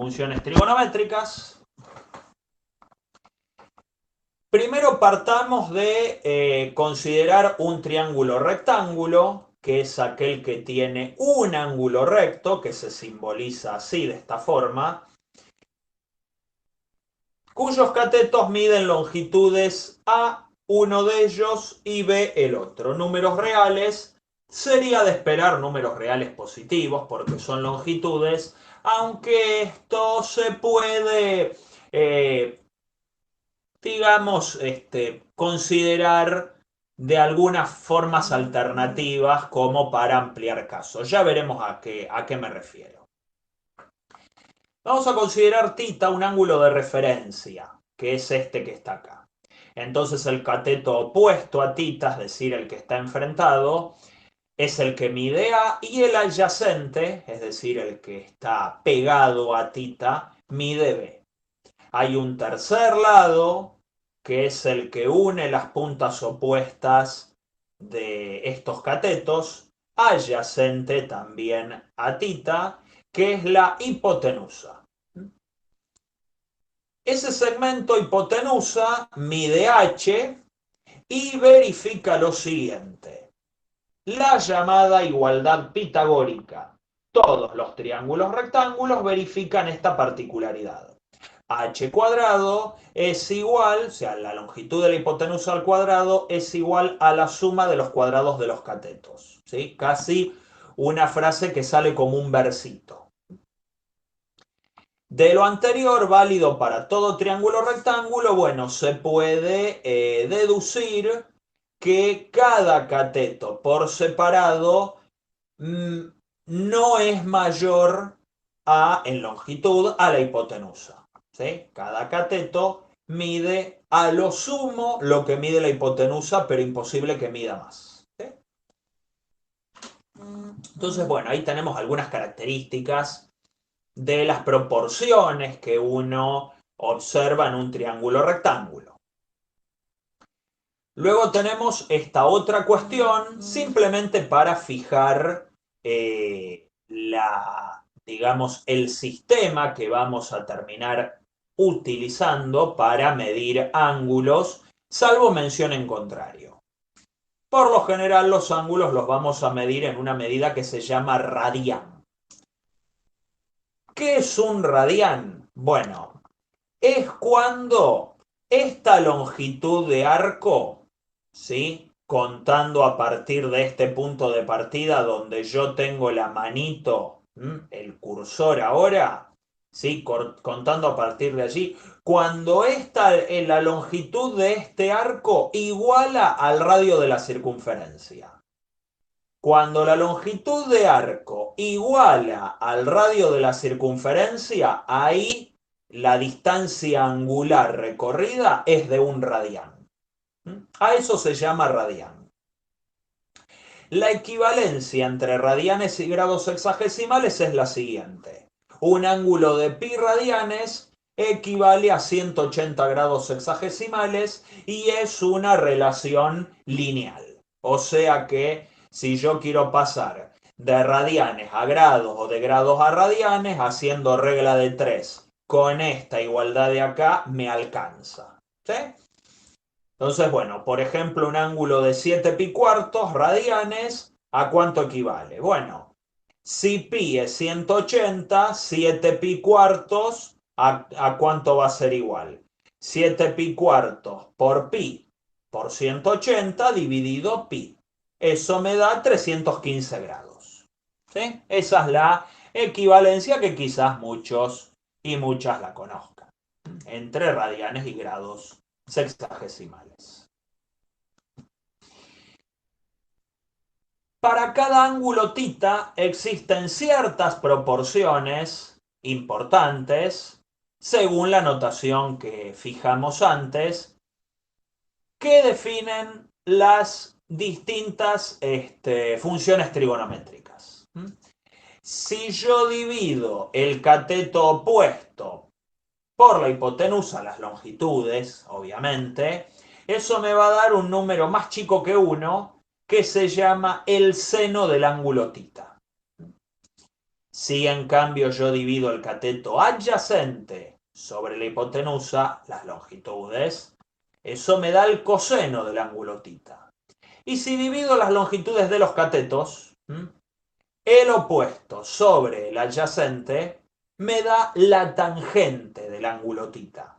funciones trigonométricas. Primero partamos de considerar un triángulo rectángulo, que es aquel que tiene un ángulo recto, que se simboliza así, de esta forma, cuyos catetos miden longitudes A, uno de ellos, y B, el otro. Números reales, sería de esperar números reales positivos, porque son longitudes, aunque esto se puede, digamos, considerar de algunas formas alternativas como para ampliar casos. Ya veremos a qué me refiero. Vamos a considerar θ un ángulo de referencia, que es este que está acá. Entonces el cateto opuesto a θ, es decir, el que está enfrentado, es el que mide A, y el adyacente, es decir, el que está pegado a θ, mide B. Hay un tercer lado, que es el que une las puntas opuestas de estos catetos, adyacente también a θ, que es la hipotenusa. Ese segmento hipotenusa mide h y verifica lo siguiente: la llamada igualdad pitagórica. Todos los triángulos rectángulos verifican esta particularidad. H cuadrado es igual, o sea, la longitud de la hipotenusa al cuadrado es igual a la suma de los cuadrados de los catetos. ¿Sí? Casi una frase que sale como un versito. De lo anterior, válido para todo triángulo rectángulo, bueno, se puede deducir que cada cateto por separado no es mayor en longitud a la hipotenusa. ¿Sí? Cada cateto mide a lo sumo lo que mide la hipotenusa, pero imposible que mida más. ¿Sí? Entonces, bueno, ahí tenemos algunas características de las proporciones que uno observa en un triángulo rectángulo. Luego tenemos esta otra cuestión, simplemente para fijar digamos, el sistema que vamos a terminar utilizando para medir ángulos, salvo mención en contrario. Por lo general, los ángulos los vamos a medir en una medida que se llama radián. ¿Qué es un radián? Bueno, es cuando esta longitud de arco, ¿sí?, contando a partir de este punto de partida donde yo tengo la manito, el cursor ahora, ¿sí?, contando a partir de allí, cuando la longitud de este arco iguala al radio de la circunferencia. Cuando la longitud de arco iguala al radio de la circunferencia, ahí la distancia angular recorrida es de un radián. A eso se llama radián. La equivalencia entre radianes y grados sexagesimales es la siguiente. Un ángulo de pi radianes equivale a 180 grados sexagesimales y es una relación lineal. O sea que si yo quiero pasar de radianes a grados o de grados a radianes, haciendo regla de 3 con esta igualdad de acá, me alcanza. ¿Sí? Entonces, bueno, por ejemplo, un ángulo de 7 pi cuartos radianes, ¿a cuánto equivale? Bueno, si pi es 180, 7 pi cuartos, ¿a cuánto va a ser igual? 7 pi cuartos por pi por 180 dividido pi. Eso me da 315 grados. ¿Sí? Esa es la equivalencia que quizás muchos y muchas la conozcan, entre radianes y grados sexagesimales. Para cada ángulo θ existen ciertas proporciones importantes, según la notación que fijamos antes, que definen las distintas funciones trigonométricas. Si yo divido el cateto opuesto por la hipotenusa, las longitudes, obviamente, eso me va a dar un número más chico que 1, que se llama el seno del ángulo θ. Si en cambio yo divido el cateto adyacente sobre la hipotenusa, las longitudes, eso me da el coseno del ángulo tita. Y si divido las longitudes de los catetos, el opuesto sobre el adyacente me da la tangente del ángulo tita.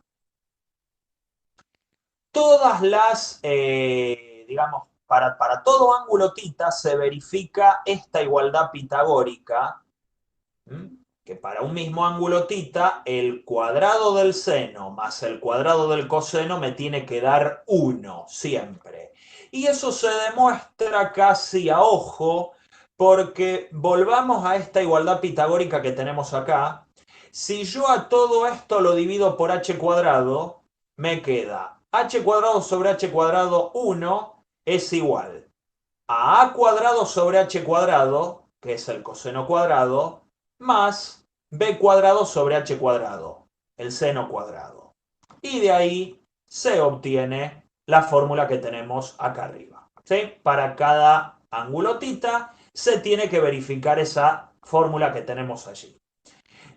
Todas las, digamos, para todo ángulo tita se verifica esta igualdad pitagórica, que para un mismo ángulo tita, el cuadrado del seno más el cuadrado del coseno me tiene que dar 1 siempre. Y eso se demuestra casi a ojo, porque volvamos a esta igualdad pitagórica que tenemos acá. Si yo a todo esto lo divido por h cuadrado, me queda h cuadrado sobre h cuadrado 1 es igual a cuadrado sobre h cuadrado, que es el coseno cuadrado, más b cuadrado sobre h cuadrado, el seno cuadrado. Y de ahí se obtiene la fórmula que tenemos acá arriba. ¿Sí? Para cada ángulo tita se tiene que verificar esa fórmula que tenemos allí.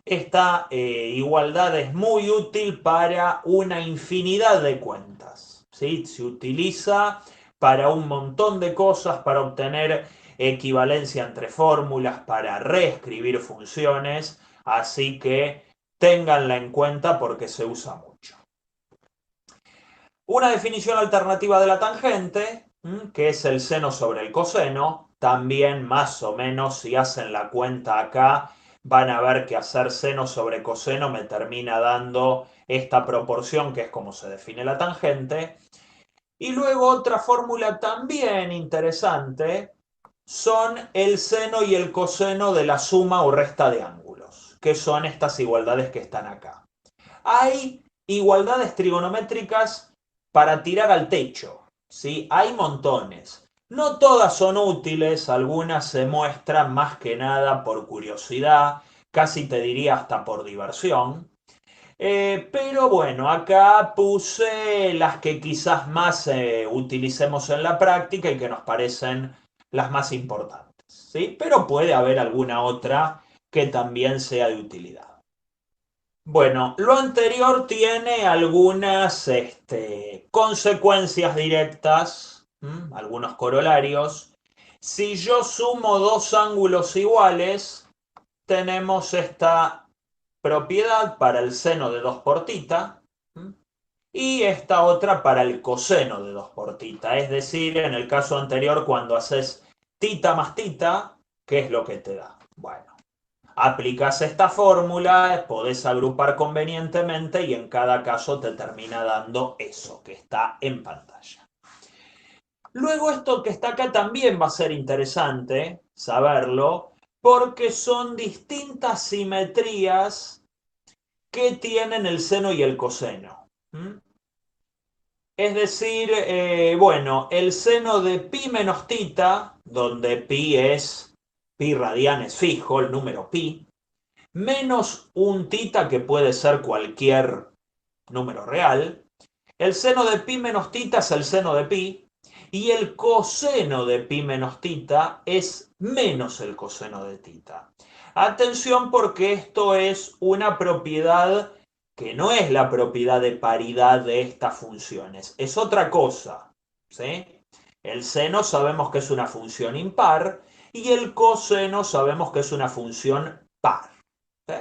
Esta igualdad es muy útil para una infinidad de cuentas. ¿Sí? Se utiliza para un montón de cosas, para obtener equivalencia entre fórmulas, para reescribir funciones, así que ténganla en cuenta porque se usa mucho. Una definición alternativa de la tangente, que es el seno sobre el coseno, también más o menos si hacen la cuenta acá, van a ver que hacer seno sobre coseno me termina dando esta proporción que es como se define la tangente. Y luego otra fórmula también interesante son el seno y el coseno de la suma o resta de ángulos, que son estas igualdades que están acá. Hay igualdades trigonométricas para tirar al techo, ¿sí? Hay montones. No todas son útiles, algunas se muestran más que nada por curiosidad, casi te diría hasta por diversión. Pero bueno, acá puse las que quizás más utilicemos en la práctica y que nos parecen las más importantes, ¿sí? Pero puede haber alguna otra que también sea de utilidad. Bueno, lo anterior tiene algunas consecuencias directas, algunos corolarios. Si yo sumo dos ángulos iguales, tenemos esta propiedad para el seno de 2 por tita y esta otra para el coseno de 2 por tita. Es decir, en el caso anterior, cuando haces tita más tita, ¿qué es lo que te da? Bueno, aplicas esta fórmula, podés agrupar convenientemente y en cada caso te termina dando eso que está en pantalla. Luego esto que está acá también va a ser interesante saberlo porque son distintas simetrías que tienen el seno y el coseno. Es decir, bueno, el seno de pi menos tita, donde pi radian es fijo, el número pi, menos un tita que puede ser cualquier número real. El seno de pi menos tita es el seno de pi y el coseno de pi menos tita es menos el coseno de tita. Atención porque esto es una propiedad que no es la propiedad de paridad de estas funciones, es otra cosa. ¿Sí? El seno sabemos que es una función impar y el coseno sabemos que es una función par. ¿Sí?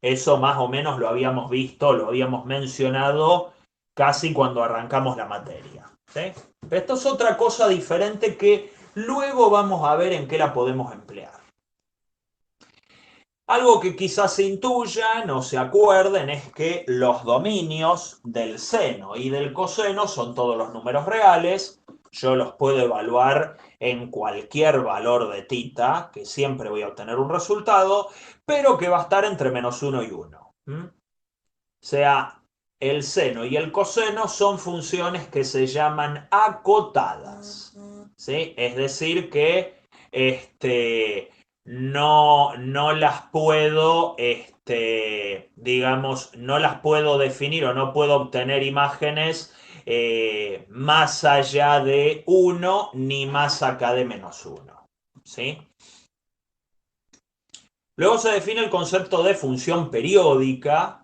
Eso más o menos lo habíamos visto, lo habíamos mencionado casi cuando arrancamos la materia. ¿Sí? Esto es otra cosa diferente que luego vamos a ver en qué la podemos emplear. Algo que quizás se intuyan o se acuerden es que los dominios del seno y del coseno son todos los números reales. Yo los puedo evaluar en cualquier valor de tita, que siempre voy a obtener un resultado, pero que va a estar entre -1 y 1. O sea, el seno y el coseno son funciones que se llaman acotadas. ¿Sí? Es decir, que no las puedo, digamos, no las puedo definir o no puedo obtener imágenes más allá de 1 ni más acá de -1. ¿Sí? Luego se define el concepto de función periódica,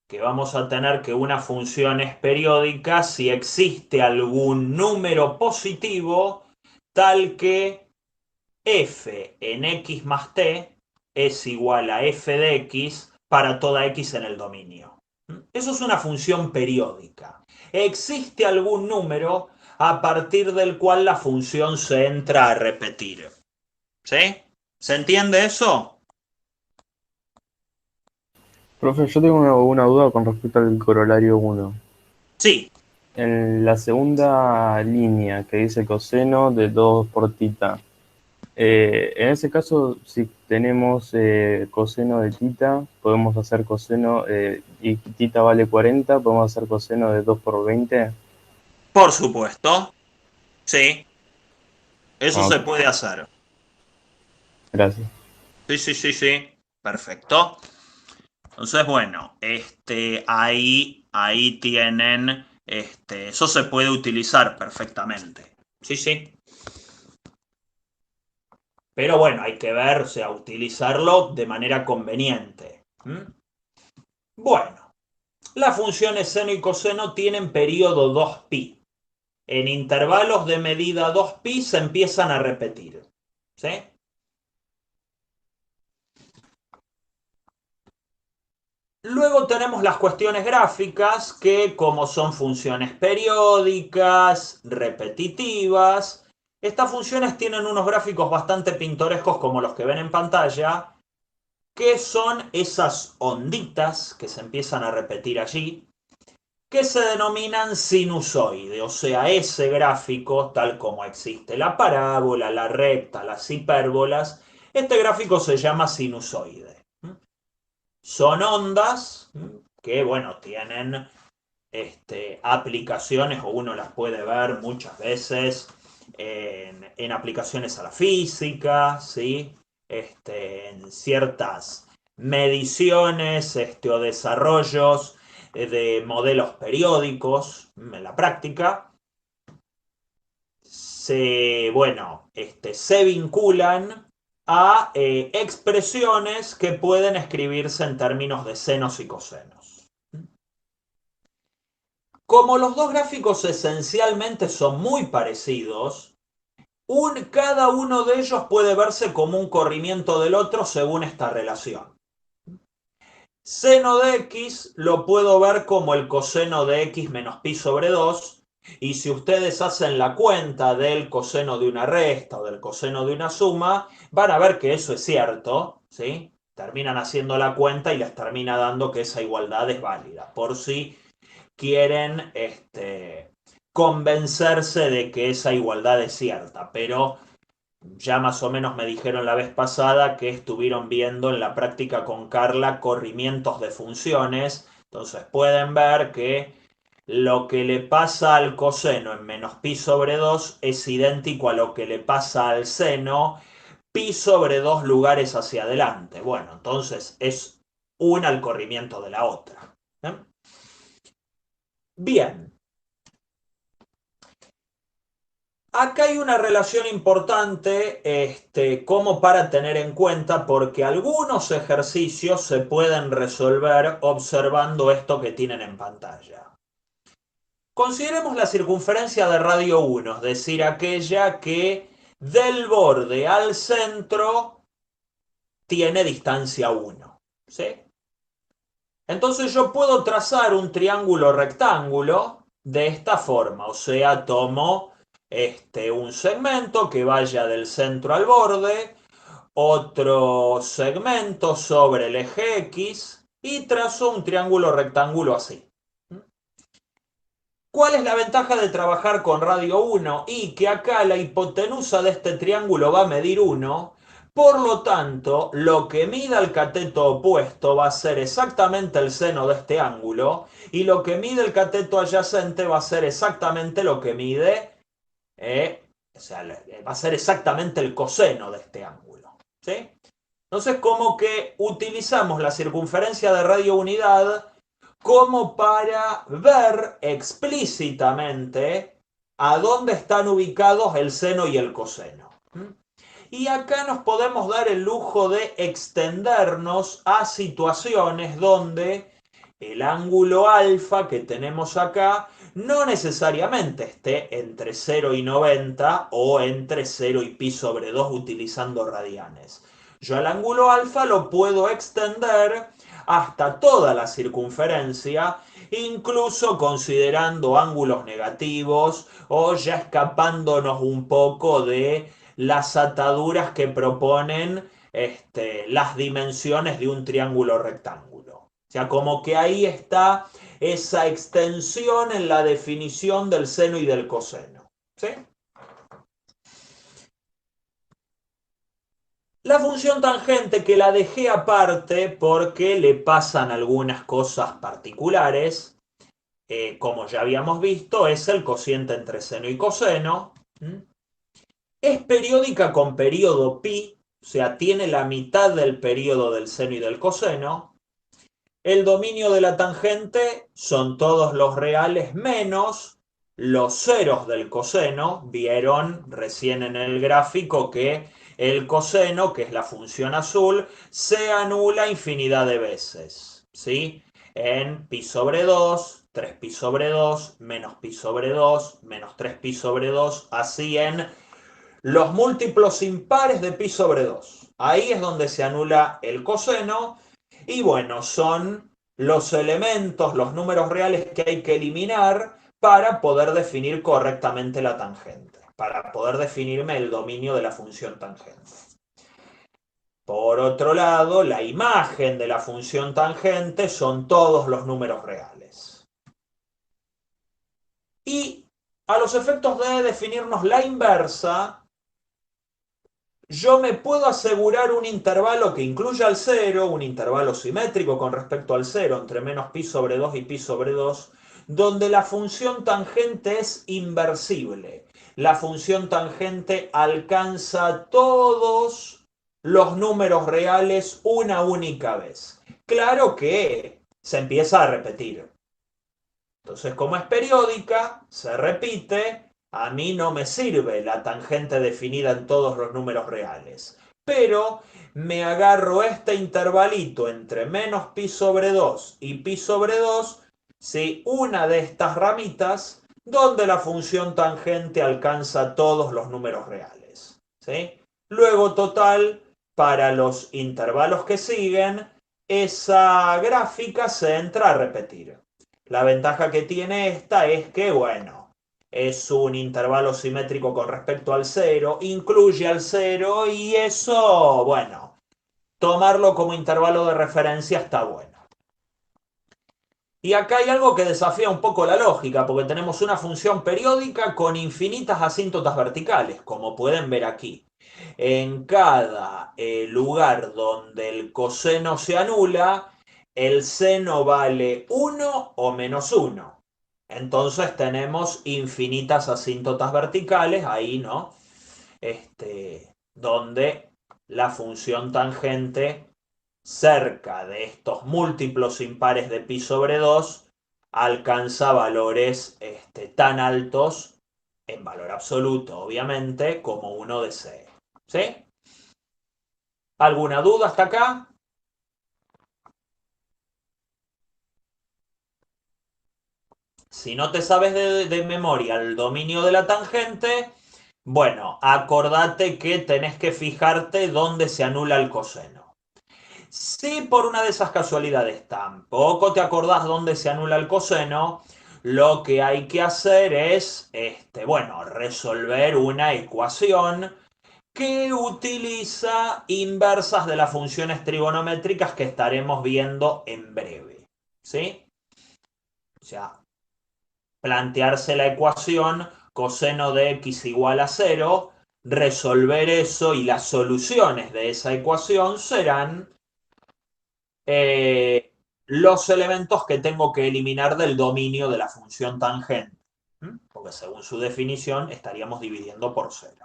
que vamos a tener que una función es periódica si existe algún número positivo tal que f en x más t es igual a f de x para toda x en el dominio. Eso es una función periódica. Existe algún número a partir del cual la función se entra a repetir. ¿Sí? ¿Se entiende eso? Profe, yo tengo una duda con respecto al corolario uno. Sí, En la segunda línea que dice coseno de 2 por tita, en ese caso, si tenemos coseno de tita, podemos hacer coseno, y tita vale 40, podemos hacer coseno de 2 por 20. por supuesto. Sí, eso Ah, ok, se puede hacer. gracias. Sí, sí, sí, sí. Perfecto. Entonces, bueno, ahí tienen, eso se puede utilizar perfectamente. Sí, sí. Pero bueno, hay que ver, o sea, utilizarlo de manera conveniente. Bueno, las funciones seno y coseno tienen periodo 2π. En intervalos de medida 2π se empiezan a repetir. ¿Sí? Luego tenemos las cuestiones gráficas que, como son funciones periódicas, repetitivas, estas funciones tienen unos gráficos bastante pintorescos como los que ven en pantalla, que son esas onditas que se empiezan a repetir allí, que se denominan sinusoide, o sea, ese gráfico, tal como existe la parábola, la recta, las hipérbolas, este gráfico se llama sinusoide. Son ondas que, bueno, tienen aplicaciones o uno las puede ver muchas veces en aplicaciones a la física, ¿sí? En ciertas mediciones o desarrollos de modelos periódicos en la práctica. Se vinculan a expresiones que pueden escribirse en términos de senos y cosenos. Como los dos gráficos esencialmente son muy parecidos, cada uno de ellos puede verse como un corrimiento del otro según esta relación. Seno de x lo puedo ver como el coseno de x menos pi sobre 2, y si ustedes hacen la cuenta del coseno de una resta o del coseno de una suma, van a ver que eso es cierto, ¿sí? Terminan haciendo la cuenta y les termina dando que esa igualdad es válida, por si quieren convencerse de que esa igualdad es cierta, pero ya más o menos me dijeron la vez pasada que estuvieron viendo en la práctica con Carla corrimientos de funciones, entonces pueden ver que lo que le pasa al coseno en menos pi sobre 2 es idéntico a lo que le pasa al seno pi sobre 2 lugares hacia adelante. Bueno, entonces es una al corrimiento de la otra. ¿Eh? Bien, acá hay una relación importante, como para tener en cuenta, porque algunos ejercicios se pueden resolver observando esto que tienen en pantalla. Consideremos la circunferencia de radio 1, es decir, aquella que del borde al centro tiene distancia 1. ¿Sí? Entonces yo puedo trazar un triángulo rectángulo de esta forma, o sea, tomo un segmento que vaya del centro al borde, otro segmento sobre el eje X y trazo un triángulo rectángulo así. ¿Cuál es la ventaja de trabajar con radio 1? Y que acá la hipotenusa de este triángulo va a medir 1, por lo tanto, lo que mida el cateto opuesto va a ser exactamente el seno de este ángulo, y lo que mide el cateto adyacente va a ser exactamente lo que mide, o sea, va a ser exactamente el coseno de este ángulo. ¿Sí? Entonces, como que utilizamos la circunferencia de radio unidad como para ver explícitamente a dónde están ubicados el seno y el coseno. Y acá nos podemos dar el lujo de extendernos a situaciones donde el ángulo alfa que tenemos acá no necesariamente esté entre 0 y 90 o entre 0 y pi sobre 2 utilizando radianes. Yo el ángulo alfa lo puedo extender hasta toda la circunferencia, incluso considerando ángulos negativos o ya escapándonos un poco de las ataduras que proponen las dimensiones de un triángulo rectángulo. O sea, como que ahí está esa extensión en la definición del seno y del coseno. ¿Sí? La función tangente, que la dejé aparte porque le pasan algunas cosas particulares, como ya habíamos visto, es el cociente entre seno y coseno. Es periódica con periodo pi, o sea, tiene la mitad del periodo del seno y del coseno. El dominio de la tangente son todos los reales menos los ceros del coseno. Vieron recién en el gráfico que el coseno, que es la función azul, se anula infinidad de veces, ¿sí? En pi sobre 2, 3 pi sobre 2, menos pi sobre 2, menos 3 pi sobre 2, así en los múltiplos impares de pi sobre 2. Ahí es donde se anula el coseno. Y bueno, son los elementos, los números reales que hay que eliminar para poder definir correctamente la tangente, para poder definirme el dominio de la función tangente. Por otro lado, la imagen de la función tangente son todos los números reales. Y a los efectos de definirnos la inversa, yo me puedo asegurar un intervalo que incluya el cero, un intervalo simétrico con respecto al cero, entre menos pi sobre 2 y pi sobre 2, donde la función tangente es inversible. La función tangente alcanza todos los números reales una única vez. Claro que se empieza a repetir. Entonces, como es periódica, se repite, a mí no me sirve la tangente definida en todos los números reales. Pero me agarro este intervalito entre menos pi sobre 2 y pi sobre 2, si una de estas ramitas, donde la función tangente alcanza todos los números reales. ¿Sí? Luego, total, para los intervalos que siguen, esa gráfica se entra a repetir. La ventaja que tiene esta es que, bueno, es un intervalo simétrico con respecto al cero, incluye al cero y eso, bueno, tomarlo como intervalo de referencia está bueno. Y acá hay algo que desafía un poco la lógica, porque tenemos una función periódica con infinitas asíntotas verticales, como pueden ver aquí. En cada lugar donde el coseno se anula, el seno vale 1 o menos 1. Entonces tenemos infinitas asíntotas verticales, ahí, ¿no? Donde la función tangente cerca de estos múltiplos impares de pi sobre 2 alcanza valores tan altos, en valor absoluto, obviamente, como 1 de C. ¿Sí? ¿Alguna duda hasta acá? Si no te sabes de memoria el dominio de la tangente, bueno, acordate que tenés que fijarte dónde se anula el coseno. Si por una de esas casualidades tampoco te acordás dónde se anula el coseno, lo que hay que hacer es, bueno, resolver una ecuación que utiliza inversas de las funciones trigonométricas que estaremos viendo en breve. ¿Sí? O sea, plantearse la ecuación coseno de x igual a 0, resolver eso y las soluciones de esa ecuación serán los elementos que tengo que eliminar del dominio de la función tangente. Porque según su definición estaríamos dividiendo por 0.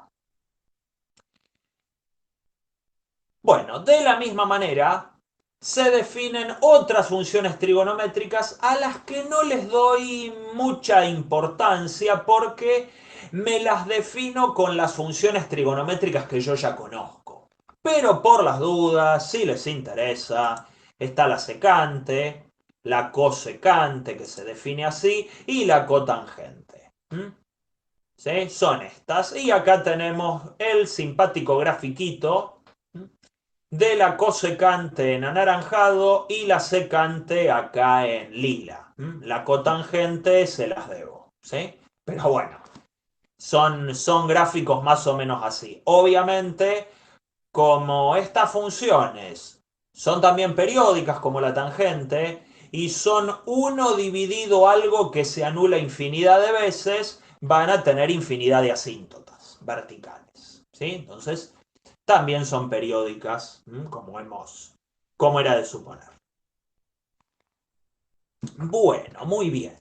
Bueno, de la misma manera se definen otras funciones trigonométricas a las que no les doy mucha importancia porque me las defino con las funciones trigonométricas que yo ya conozco. Pero por las dudas, si les interesa, está la secante, la cosecante, que se define así, y la cotangente. ¿Sí? Son estas. Y acá tenemos el simpático grafiquito de la cosecante en anaranjado y la secante acá en lila. La cotangente se las debo, ¿sí? Pero bueno, son gráficos más o menos así. Obviamente, como estas funciones son también periódicas como la tangente y son uno dividido algo que se anula infinidad de veces, van a tener infinidad de asíntotas verticales, ¿sí? Entonces, también son periódicas, como era de suponer. Bueno, muy bien.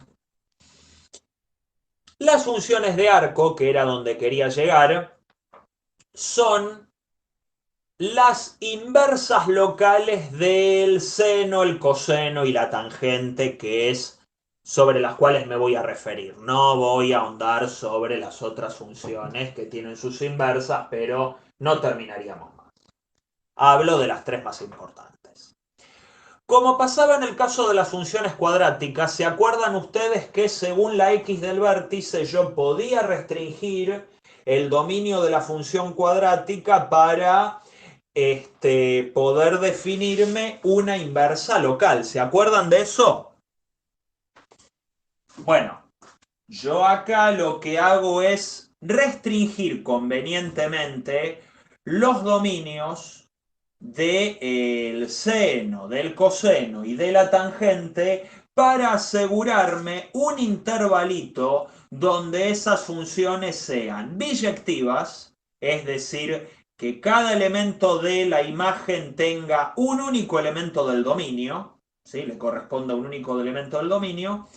Las funciones de arco, que era donde quería llegar, son las inversas locales del seno, el coseno y la tangente, que es sobre las cuales me voy a referir. No voy a ahondar sobre las otras funciones que tienen sus inversas, pero no terminaríamos más. Hablo de las tres más importantes. Como pasaba en el caso de las funciones cuadráticas, ¿se acuerdan ustedes que según la x del vértice yo podía restringir el dominio de la función cuadrática para poder definirme una inversa local? ¿Se acuerdan de eso? Bueno, yo acá lo que hago es restringir convenientemente los dominios del seno, del coseno y de la tangente para asegurarme un intervalito donde esas funciones sean biyectivas, es decir, que cada elemento de la imagen tenga un único elemento del dominio, ¿sí? Le corresponde a un único elemento del dominio,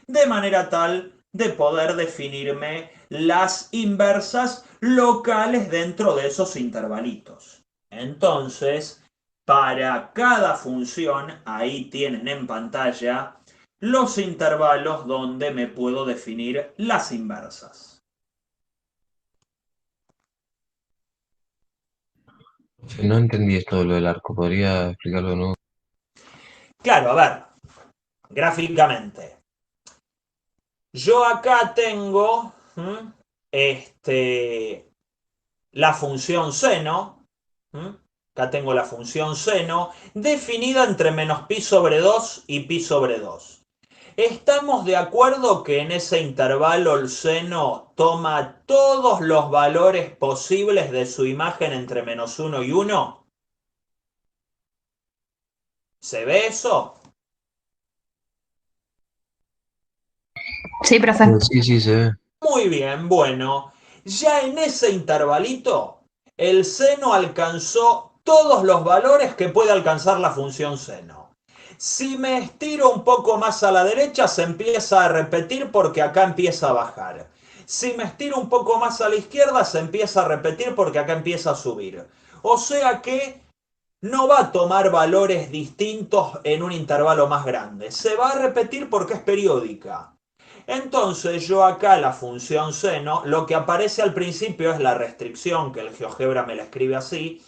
de manera tal de poder definirme las inversas locales dentro de esos intervalitos. Entonces, para cada función, ahí tienen en pantalla los intervalos donde me puedo definir las inversas. No entendí esto de lo del arco, ¿podría explicarlo de nuevo? Claro, a ver, gráficamente. Yo acá tengo la función seno. Acá tengo la función seno definida entre menos pi sobre 2 y pi sobre 2. ¿Estamos de acuerdo que en ese intervalo el seno toma todos los valores posibles de su imagen entre menos 1 y 1? ¿Se ve eso? Sí, profe. Sí, sí, se ve. Muy bien, bueno, ya en ese intervalito el seno alcanzó todos los valores que puede alcanzar la función seno. Si me estiro un poco más a la derecha se empieza a repetir porque acá empieza a bajar. Si me estiro un poco más a la izquierda se empieza a repetir porque acá empieza a subir. O sea que no va a tomar valores distintos en un intervalo más grande. Se va a repetir porque es periódica. Entonces yo acá la función seno, lo que aparece al principio es la restricción, que el GeoGebra me la escribe así.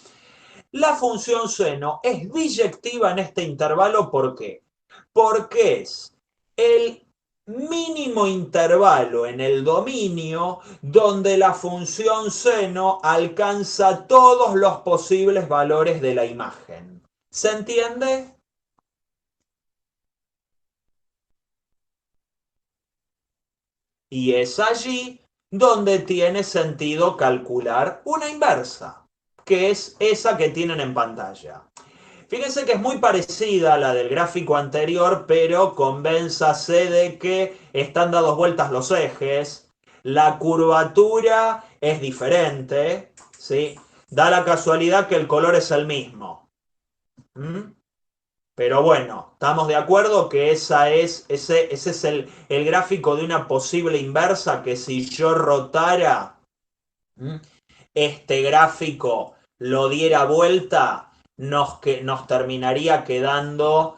La función seno es biyectiva en este intervalo, ¿por qué? Porque es el mínimo intervalo en el dominio donde la función seno alcanza todos los posibles valores de la imagen. ¿Se entiende? Y es allí donde tiene sentido calcular una inversa, que es esa que tienen en pantalla. Fíjense que es muy parecida a la del gráfico anterior, pero convénzase de que están dados vueltas los ejes, la curvatura es diferente, ¿sí? Da la casualidad que el color es el mismo. Pero bueno, estamos de acuerdo que ese es el gráfico de una posible inversa que si yo rotara este gráfico, lo diera vuelta, nos terminaría quedando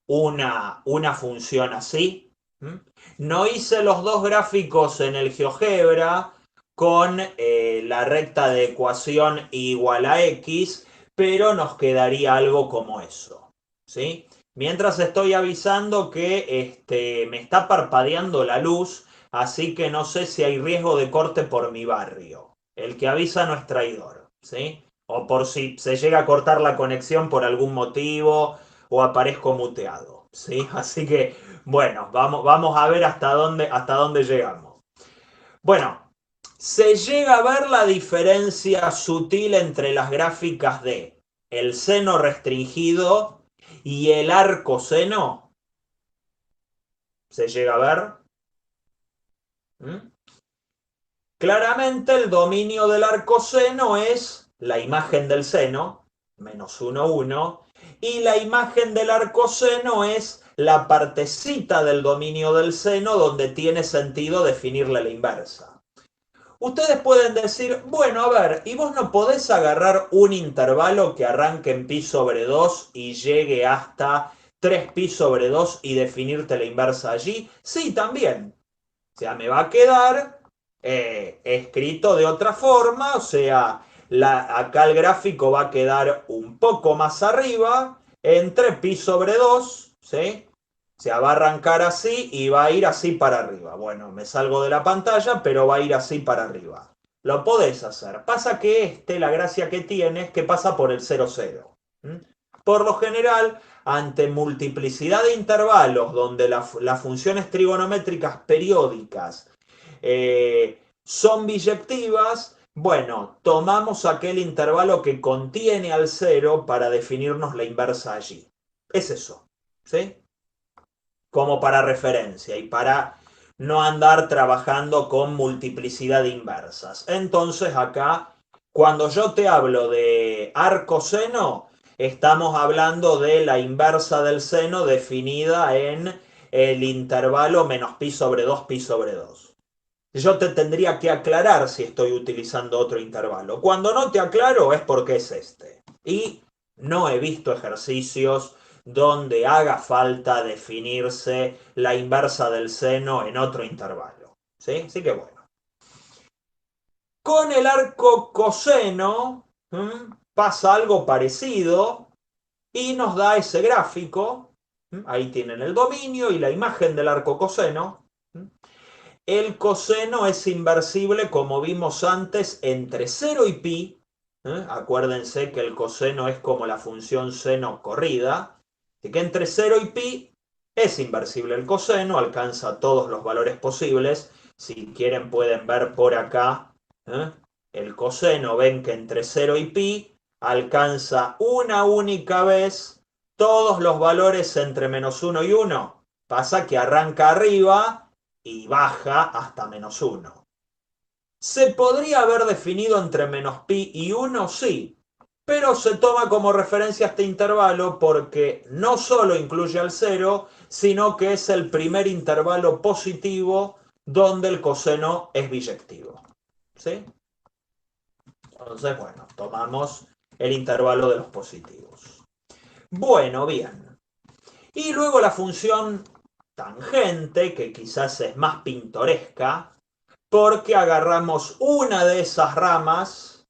una función así. ¿Mm? No hice los dos gráficos en el GeoGebra con la recta de ecuación igual a x, pero nos quedaría algo como eso, ¿sí? Mientras estoy avisando que me está parpadeando la luz, así que no sé si hay riesgo de corte por mi barrio. El que avisa no es traidor, ¿sí? O por si se llega a cortar la conexión por algún motivo o aparezco muteado, ¿sí? Así que, bueno, vamos a ver hasta dónde llegamos. Bueno, se llega a ver la diferencia sutil entre las gráficas de el seno restringido y el arcoseno. ¿Se llega a ver? ¿Mm? Claramente el dominio del arcoseno es la imagen del seno, menos 1, 1, y la imagen del arcoseno es la partecita del dominio del seno donde tiene sentido definirle la inversa. Ustedes pueden decir, bueno, a ver, ¿y vos no podés agarrar un intervalo que arranque en pi sobre 2 y llegue hasta 3 pi sobre 2 y definirte la inversa allí? Sí, también. O sea, me va a quedar escrito de otra forma, o sea, acá el gráfico va a quedar un poco más arriba, entre pi sobre 2, ¿sí? O sea, va a arrancar así y va a ir así para arriba. Bueno, me salgo de la pantalla, pero va a ir así para arriba. Lo podés hacer. Pasa que la gracia que tiene es que pasa por el 0, 0. Por lo general, ante multiplicidad de intervalos donde las funciones trigonométricas periódicas son biyectivas, bueno, tomamos aquel intervalo que contiene al 0 para definirnos la inversa allí. Es eso, ¿sí? Como para referencia y para no andar trabajando con multiplicidad de inversas. Entonces acá, cuando yo te hablo de arcoseno, estamos hablando de la inversa del seno definida en el intervalo menos pi sobre 2, pi sobre 2. Yo te tendría que aclarar si estoy utilizando otro intervalo. Cuando no te aclaro es porque es este. Y no he visto ejercicios donde haga falta definirse la inversa del seno en otro intervalo. ¿Sí? Así que bueno. Con el arco coseno pasa algo parecido y nos da ese gráfico. Ahí tienen el dominio y la imagen del arco coseno. El coseno es inversible, como vimos antes, entre 0 y pi. Acuérdense que el coseno es como la función seno corrida. Así que entre 0 y pi es inversible el coseno, alcanza todos los valores posibles. Si quieren pueden ver por acá el coseno. Ven que entre 0 y pi alcanza una única vez todos los valores entre menos 1 y 1. Pasa que arranca arriba y baja hasta menos 1. ¿Se podría haber definido entre menos pi y 1? Sí, pero se toma como referencia este intervalo porque no solo incluye al 0, sino que es el primer intervalo positivo donde el coseno es biyectivo. ¿Sí? Entonces, bueno, tomamos el intervalo de los positivos. Bueno, bien. Y luego la función tangente, que quizás es más pintoresca, porque agarramos una de esas ramas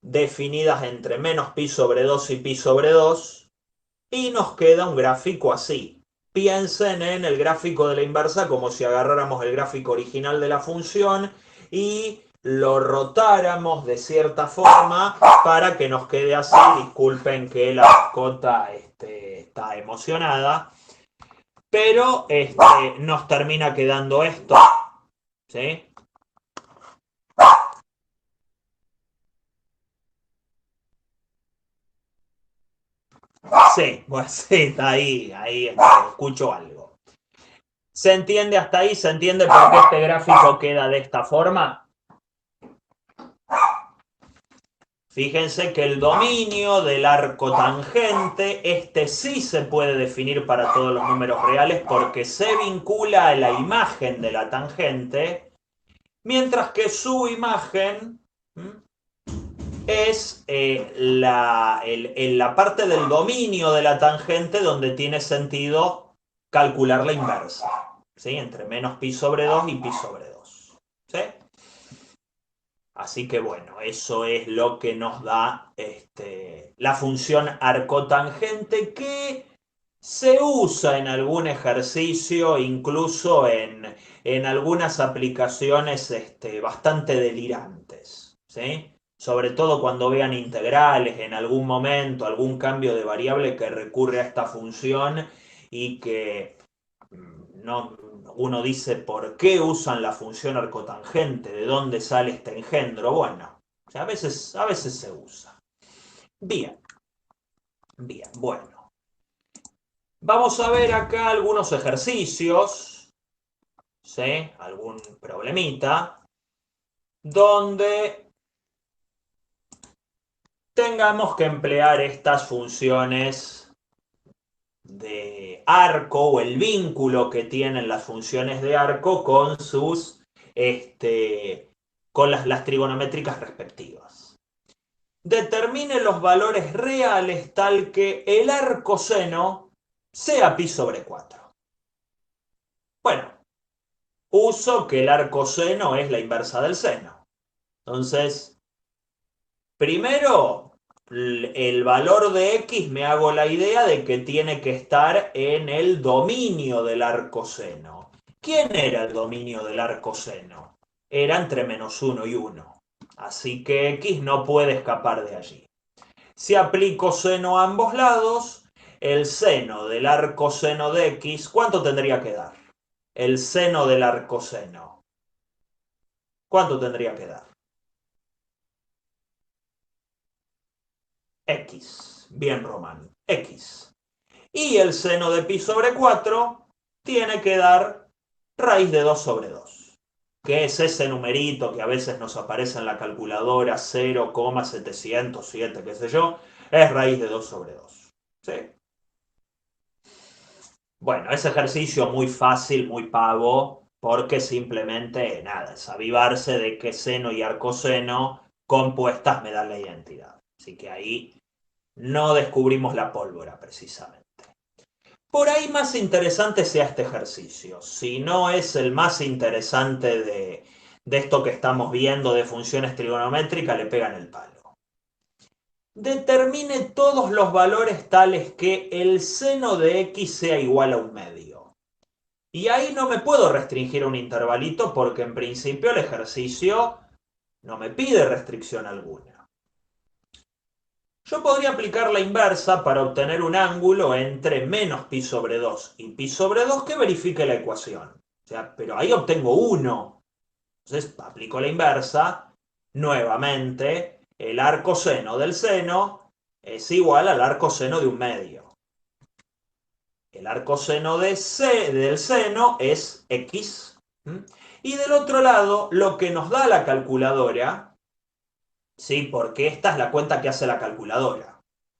definidas entre menos pi sobre 2 y pi sobre 2 y nos queda un gráfico así. Piensen en el gráfico de la inversa como si agarráramos el gráfico original de la función y lo rotáramos de cierta forma para que nos quede así. Disculpen que la mascota está emocionada, pero nos termina quedando esto, ¿sí? Sí, pues sí, está ahí escucho algo. ¿Se entiende hasta ahí? ¿Se entiende por qué este gráfico queda de esta forma? Fíjense que el dominio del arco tangente, sí se puede definir para todos los números reales porque se vincula a la imagen de la tangente, mientras que su imagen es la parte del dominio de la tangente donde tiene sentido calcular la inversa, ¿sí? Entre menos pi sobre 2 y pi sobre 2, ¿sí? Así que bueno, eso es lo que nos da la función arcotangente, que se usa en algún ejercicio, incluso en algunas aplicaciones bastante delirantes, ¿sí? Sobre todo cuando vean integrales en algún momento, algún cambio de variable que recurre a esta función y que no, uno dice por qué usan la función arcotangente, de dónde sale este engendro. Bueno, o sea, a veces se usa. Bien, bien, bueno. Vamos a ver acá algunos ejercicios, ¿sí? Algún problemita, donde tengamos que emplear estas funciones de arco o el vínculo que tienen las funciones de arco con sus con las trigonométricas respectivas. Determine los valores reales tal que el arcoseno sea pi sobre 4. Bueno, uso que el arcoseno es la inversa del seno. Entonces, primero, el valor de x me hago la idea de que tiene que estar en el dominio del arcoseno. ¿Quién era el dominio del arcoseno? Era entre menos 1 y 1. Así que x no puede escapar de allí. Si aplico seno a ambos lados, el seno del arcoseno de x, ¿cuánto tendría que dar? El seno del arcoseno, ¿cuánto tendría que dar? X, bien Román, X. Y el seno de pi sobre 4 tiene que dar raíz de 2 sobre 2, que es ese numerito que a veces nos aparece en la calculadora, 0,707, qué sé yo, es raíz de 2 sobre 2. ¿Sí? Bueno, ese ejercicio muy fácil, muy pavo, porque simplemente, nada, es avivarse de que seno y arcoseno compuestas me dan la identidad. Así que ahí no descubrimos la pólvora, precisamente. Por ahí más interesante sea este ejercicio. Si no es el más interesante de esto que estamos viendo de funciones trigonométricas, le pegan el palo. Determine todos los valores tales que el seno de x sea igual a un medio. Y ahí no me puedo restringir a un intervalito porque en principio el ejercicio no me pide restricción alguna. Yo podría aplicar la inversa para obtener un ángulo entre menos pi sobre 2 y pi sobre 2 que verifique la ecuación. O sea, pero ahí obtengo 1. Entonces aplico la inversa. Nuevamente, el arcoseno del seno es igual al arcoseno de un medio. El arcoseno del seno es x. Y del otro lado, lo que nos da la calculadora, ¿sí? Porque esta es la cuenta que hace la calculadora.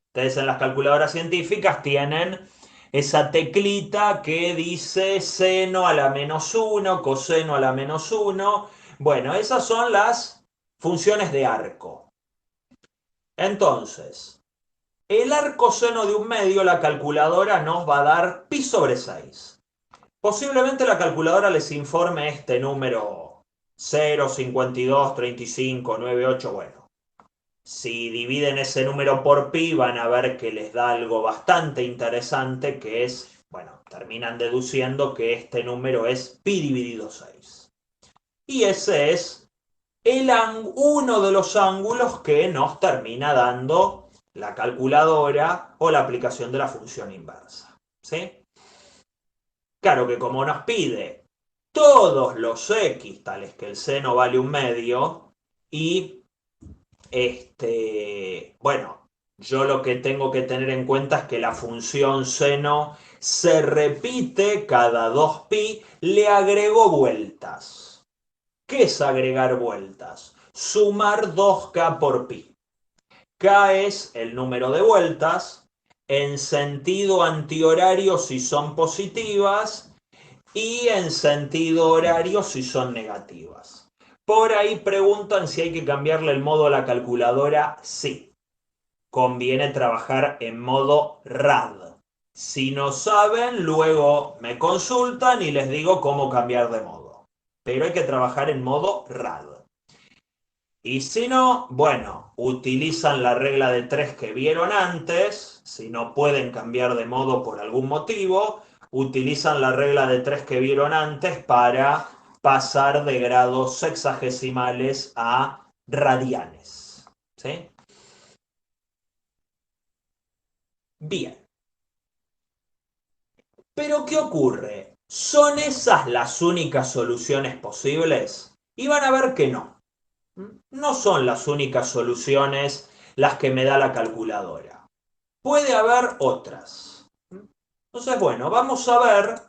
Ustedes en las calculadoras científicas tienen esa teclita que dice seno a la menos 1, coseno a la menos 1. Bueno, esas son las funciones de arco. Entonces, el arcoseno de un medio, la calculadora nos va a dar pi sobre 6. Posiblemente la calculadora les informe este número 0, 52, 35, 98, bueno. Si dividen ese número por pi van a ver que les da algo bastante interesante, que es, bueno, terminan deduciendo que este número es pi dividido 6. Y ese es uno de los ángulos que nos termina dando la calculadora o la aplicación de la función inversa. ¿Sí? Claro que como nos pide todos los x tales que el seno vale un medio y bueno, yo lo que tengo que tener en cuenta es que la función seno se repite cada 2pi, le agrego vueltas. ¿Qué es agregar vueltas? Sumar 2k por pi. K es el número de vueltas, en sentido antihorario si son positivas y en sentido horario si son negativas. Por ahí preguntan si hay que cambiarle el modo a la calculadora. Sí, conviene trabajar en modo RAD. Si no saben, luego me consultan y les digo cómo cambiar de modo. Pero hay que trabajar en modo RAD. Y si no, bueno, utilizan la regla de 3 que vieron antes. Si no pueden cambiar de modo por algún motivo, utilizan la regla de 3 que vieron antes para pasar de grados sexagesimales a radianes. ¿Sí? Bien. Pero ¿qué ocurre? ¿Son esas las únicas soluciones posibles? Y van a ver que no. No son las únicas soluciones las que me da la calculadora. Puede haber otras. Entonces, bueno, vamos a ver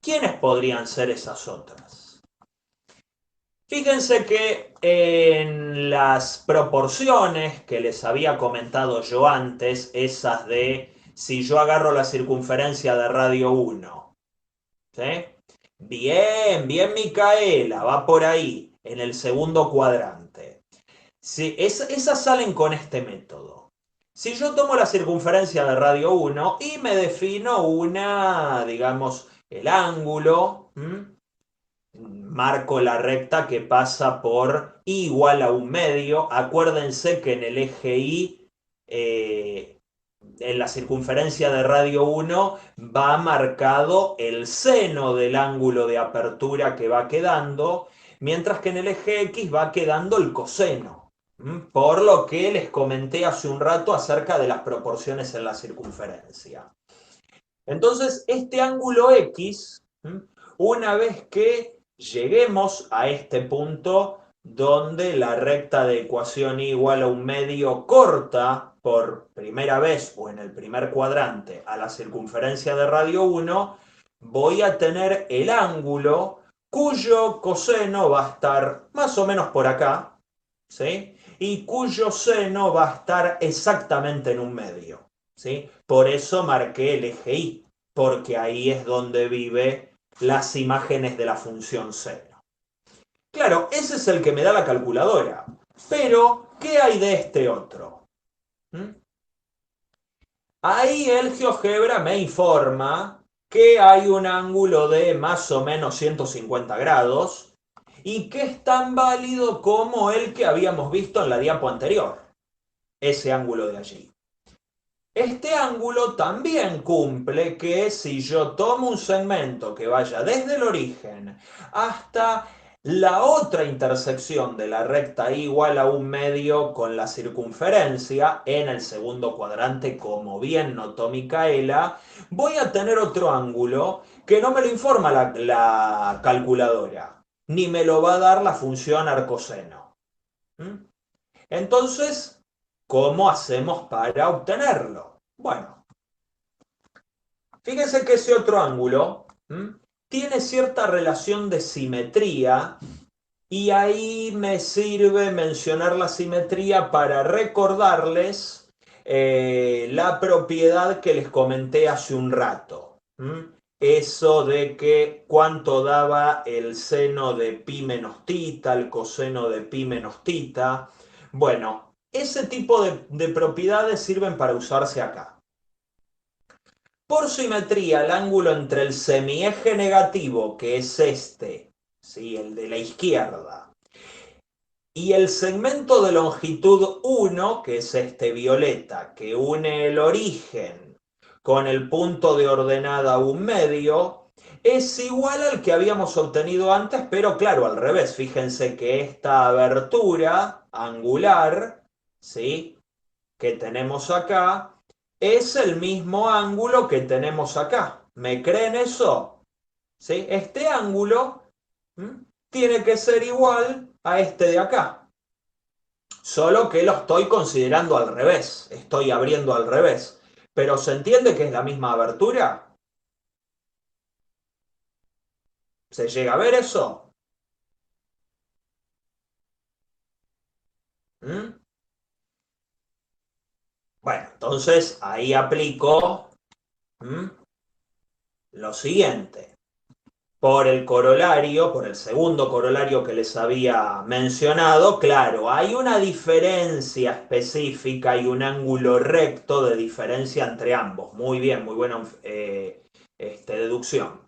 quiénes podrían ser esas otras. Fíjense que en las proporciones que les había comentado yo antes, esas de si yo agarro la circunferencia de radio 1, ¿sí? Bien, bien Micaela, va por ahí, en el segundo cuadrante. Sí, esas salen con este método. Si yo tomo la circunferencia de radio 1 y me defino una, digamos, el ángulo, marco la recta que pasa por I igual a 1/2. Acuérdense que en el eje Y, en la circunferencia de radio 1, va marcado el seno del ángulo de apertura que va quedando, mientras que en el eje X va quedando el coseno. Por lo que les comenté hace un rato acerca de las proporciones en la circunferencia. Entonces, este ángulo X, una vez que lleguemos a este punto donde la recta de ecuación y igual a 1/2 corta por primera vez o en el primer cuadrante a la circunferencia de radio 1, voy a tener el ángulo cuyo coseno va a estar más o menos por acá, ¿sí? Y cuyo seno va a estar exactamente en 1/2. ¿Sí? Por eso marqué el eje Y, porque ahí es donde vive las imágenes de la función seno. Claro, ese es el que me da la calculadora. Pero, ¿qué hay de este otro? Ahí el GeoGebra me informa que hay un ángulo de más o menos 150 grados y que es tan válido como el que habíamos visto en la diapo anterior. Ese ángulo de allí. Este ángulo también cumple que si yo tomo un segmento que vaya desde el origen hasta la otra intersección de la recta igual a 1/2 con la circunferencia en el segundo cuadrante, como bien notó Micaela, voy a tener otro ángulo que no me lo informa la calculadora, ni me lo va a dar la función arcoseno. Entonces, ¿cómo hacemos para obtenerlo? Bueno, fíjense que ese otro ángulo tiene cierta relación de simetría y ahí me sirve mencionar la simetría para recordarles la propiedad que les comenté hace un rato. Eso de que cuánto daba el seno de pi menos tita, el coseno de pi menos tita. Bueno, ese tipo de propiedades sirven para usarse acá. Por simetría, el ángulo entre el semieje negativo, que es este, ¿sí? El de la izquierda, y el segmento de longitud 1, que es este violeta, que une el origen con el punto de ordenada 1/2, es igual al que habíamos obtenido antes, pero claro, al revés. Fíjense que esta abertura angular, ¿sí?, que tenemos acá, es el mismo ángulo que tenemos acá. ¿Me creen eso? ¿Sí? Este ángulo tiene que ser igual a este de acá. Solo que lo estoy considerando al revés. Estoy abriendo al revés. Pero ¿se entiende que es la misma abertura? ¿Se llega a ver eso? Bueno, entonces ahí aplico lo siguiente. por el corolario, por el segundo corolario que les había mencionado, claro, hay una diferencia específica y un ángulo recto de diferencia entre ambos. Muy bien, muy buena deducción.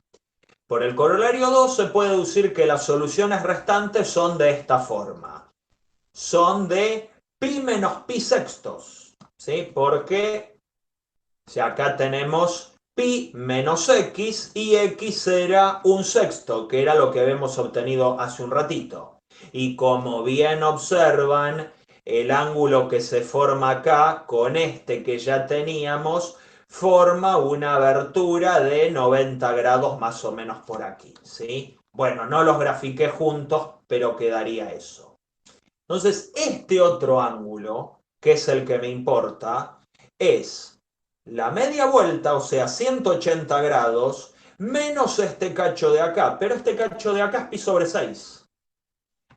Por el corolario 2 se puede deducir que las soluciones restantes son de esta forma. Son de pi menos pi sextos, ¿sí? Porque si acá tenemos pi menos x y x era un sexto, que era lo que habíamos obtenido hace un ratito. Y como bien observan, el ángulo que se forma acá con este que ya teníamos forma una abertura de 90 grados más o menos por aquí, ¿sí? Bueno, no los grafiqué juntos, pero quedaría eso. Entonces, este otro ángulo, que es el que me importa, es la media vuelta, o sea, 180 grados, menos este cacho de acá. Pero este cacho de acá es pi sobre 6.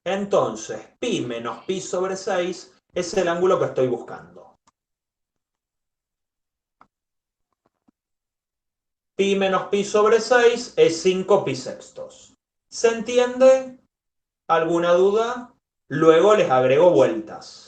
Entonces, pi menos pi sobre 6 es el ángulo que estoy buscando. Pi menos pi sobre 6 es 5 pi sextos. ¿Se entiende? ¿Alguna duda? Luego les agrego vueltas.